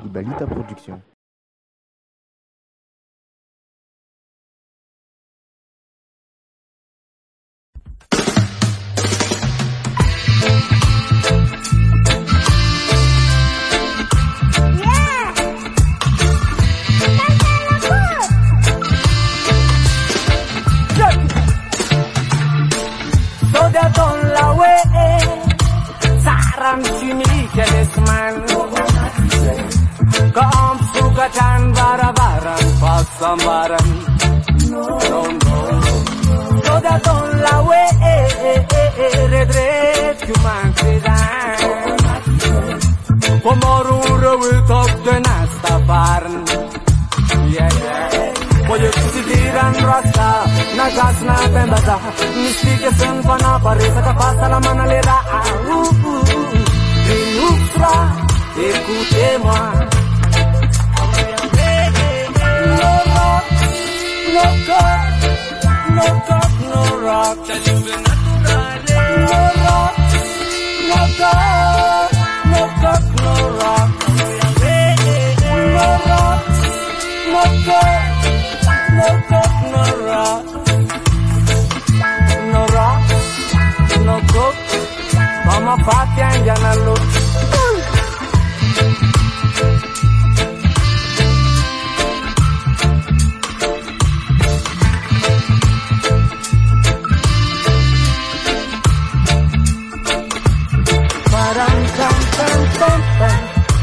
Ibalita Production. Keamsukatan bara-baran pasambaran no so datang lawe redred cuma sedang komoru rewitok denas taparan Boyo sisiran rasa nagas na tembasa misti kesan pana parisa kapasa la manalera Rinufra écoutez-moi No talk, no rock. No rock, no talk, no talk, no rock. No rock, no talk, no talk, no rock. No rock, no cook. Mama Fatia and Jana look.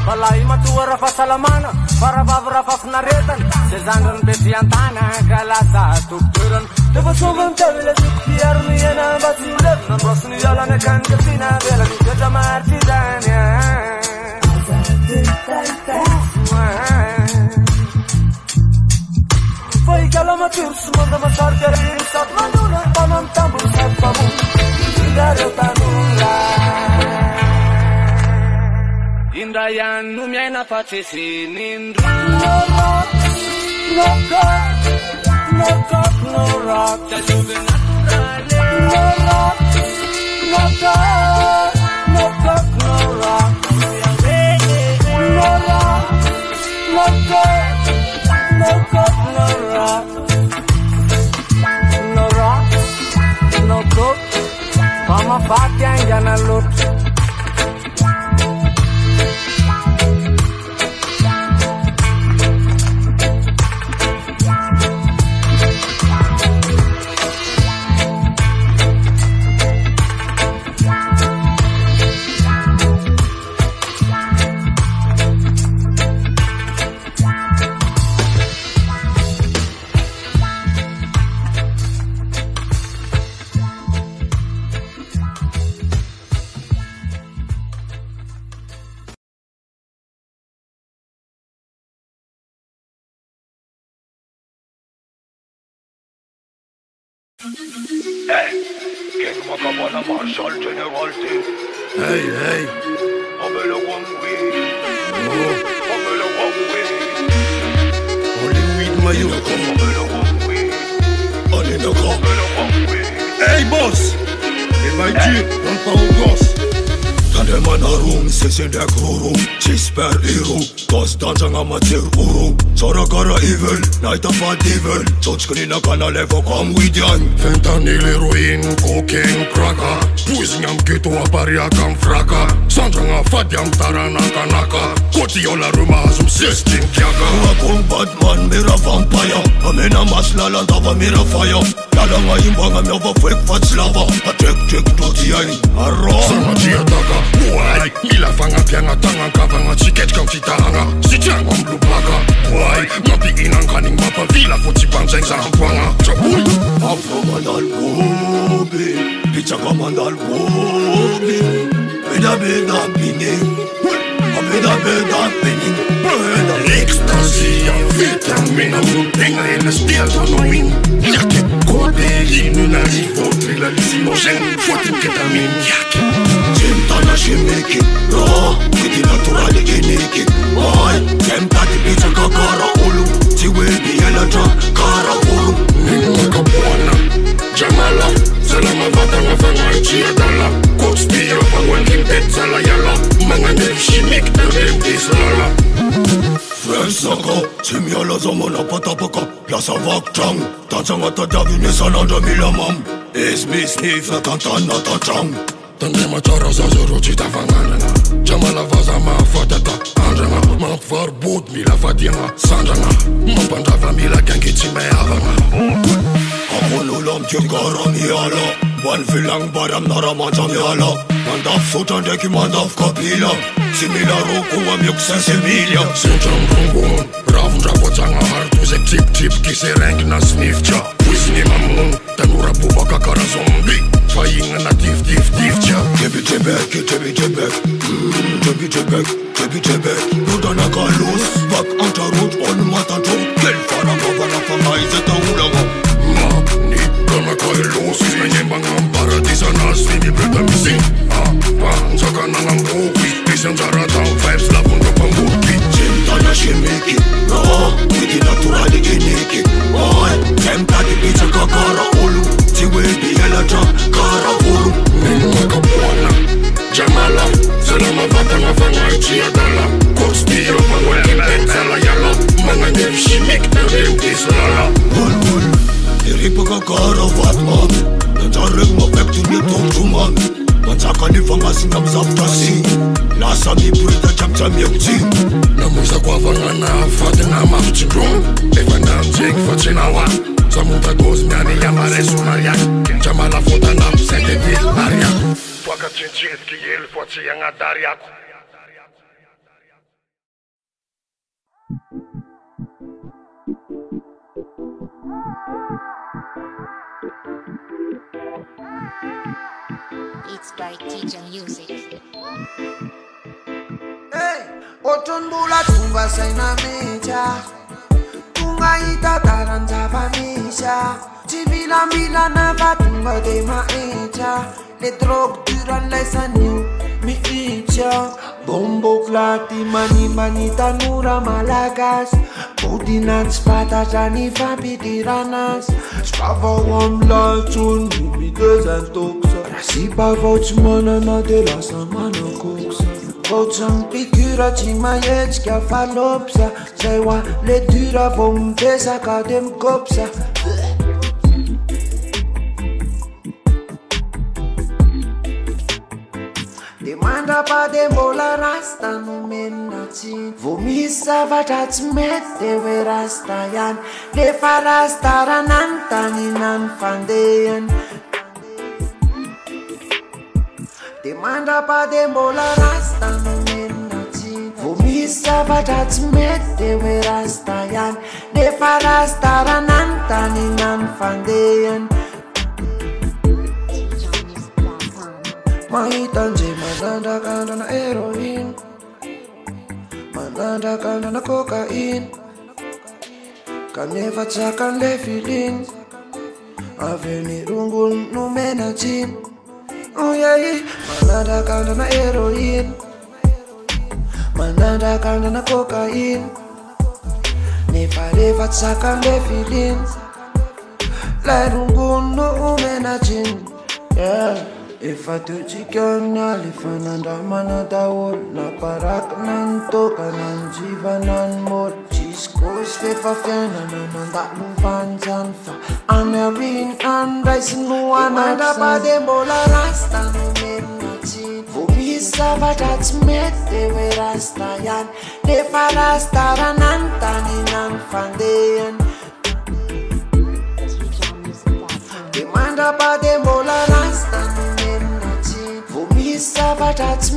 Palai matua fa salamana para bavra fa fnaretan se zandan betiantana galasa tukturan devo sovantele tuktiar miena batiler non rosni yala ne kan katina dela ni jaja martidania Foi calama tur sumanda masar kare sat manuna panam tambul sat babu indare tanula Indayan nu mi-ai na face sinindru No rock, no cock, no cock, no rock Te-ajunge naturale No rock, no cock, no cock, no rock No rock, no cock, no cock, no rock No rock, no cock Mama Fatia and Jana Lut Che come acabó la Marshall General Team. Hey. Amelo one way. Amelo one way. Only weed my you. Amelo one way. Only no go. Amelo one way. Hey boss. Et my G, on pas au gosse. Tande manarum, sexy de krurum. Chisper iru, tos dancing amateur uru. Sora kara evil, night of a devil. Sochkani na kana levo come with yan. Fentanyl, heroin, cocaine, cracker. Pushing am ghetto aparia cam fraca. Sanjanga fadiam taranaka naka. Kotiola ruma zum sisting kiaga. Akong Batman, mira vampire. Amena maslala tava mira fire. Lala nga imbanga meva fake fat slava. A check to the eye. Arro. Sama tia taka. Why? Mila fanga pianga tanga kavanga chiket kang titanga. Si chang om blue baka. Why? Mapi inang kaning mapa vila foti pangseng sa hampwanga. Chabuy. Afro mandal bobe. Picha kamandal bobe. Beda pining. Beda pining. Ecstasy, vitamina, mutenga en stil tonoin. Yake, codeine, una rivotril, hallucinogène, fuotin ketamine, yake. Tentana shimeki, raw, with the natural geniki. Why? Tempati pizza kakara ulu. Tiwebi elatra, kara ulu. Ninga kapuana, jamala. Salama vata mafanga chiadala. Conspira pa wenking tet salayala. Manga nev shimik, dem desalala. zamana patapaka Lasa vaktrang Tansanga tadavine sanandra milamam Esmi snifa tantana tantrang Tandema tjara zazero cita fanganana Jamala vaza mafatata andrana Mampvarbod mila fadianga sandrana Mampandrava mila gangitsi me avanga Amonulam tjengara miala Wan vilang baram naramanca miala Mandaf sutandeki mandaf kapila Simila roku am yuksa semilia Sinjam rungun Ravun rapotsanga hartu zek tip tip Kise rengna snifcha Wisni mamun Tanura bubaka kara zombi Fainga na tif tif tifcha Tebi tebek, tebi tebek Tebi tebek, tebi tebek Nudana kalus Vak antarut on matanto Kel fara bavana famai zeta ulanga Ma ni kama kalus Isme nyembangam paradisa nasini Breta misi Panzaka nangang buki Isang jaratang vibes Lapun kapambuki Cintanya shimiki Witi naturali kiniki Tempa di pizza kakara ulu Tiwe biela jam kara ulu Minuma kapuana Jamala Selama vatanga vangai ciadala Kostio pangwele Benzala yala Mga nyev shimik Nerdem kislala Wul Iripa kakara vatman Nanjarek mafektu nitok tuman Mansaka ni fangasin am zaftasi Lasa mi brita jam yekti Namuza kwa vangana fatina mafchindron Eva namjek fachinawa Samunta goz miani yamare sunariak Jamala fotanam sete vil ariak Paka cincit ki el foci yang adariak It's by DJ Music. Hey, oton bula tumba saina meja Tunga ita taranja vamisha Civila milana vatunga de maeja Le drogue duran lesa new mi icha Bombo flati mani tanura malagas Bodinats patajani vapidiranas Sprava wam laitun bibides en toxa Rasipa voci manana de la samana coxa Vocem picura ci maieczka falopsa Zewa le dura vom tesa cadem copsa Demanda pa de bola rasta nu menaci Vomisa vatați mete we rasta yan Le farasta ranantani nan fandean Demanda pa de bola rasta nu menaci Vomisa vatați mete we rasta yan Le farasta ranantani nan fandean Mahitanje mananda kanda na heroin Mananda kanda na cocaine Kaneva tsakan le feeling Aveni rungun no menachin Oh yeah, mananda kanda na heroin Mananda kanda na cocaine Neva tsakan le feeling La rungun no menachin Yeah Ifa tu jikana lifananda manada wol Na parak nan toka nan jivanan mor Jiskos fefa fjana nananda lufanzan fa Anarin an raisin nuan Manda pa de bola rasta no menachin Vomisa vatats mete we rasta yan De farasta ranantani nan fandean Demanda pa de bola rasta no Vomisa vatats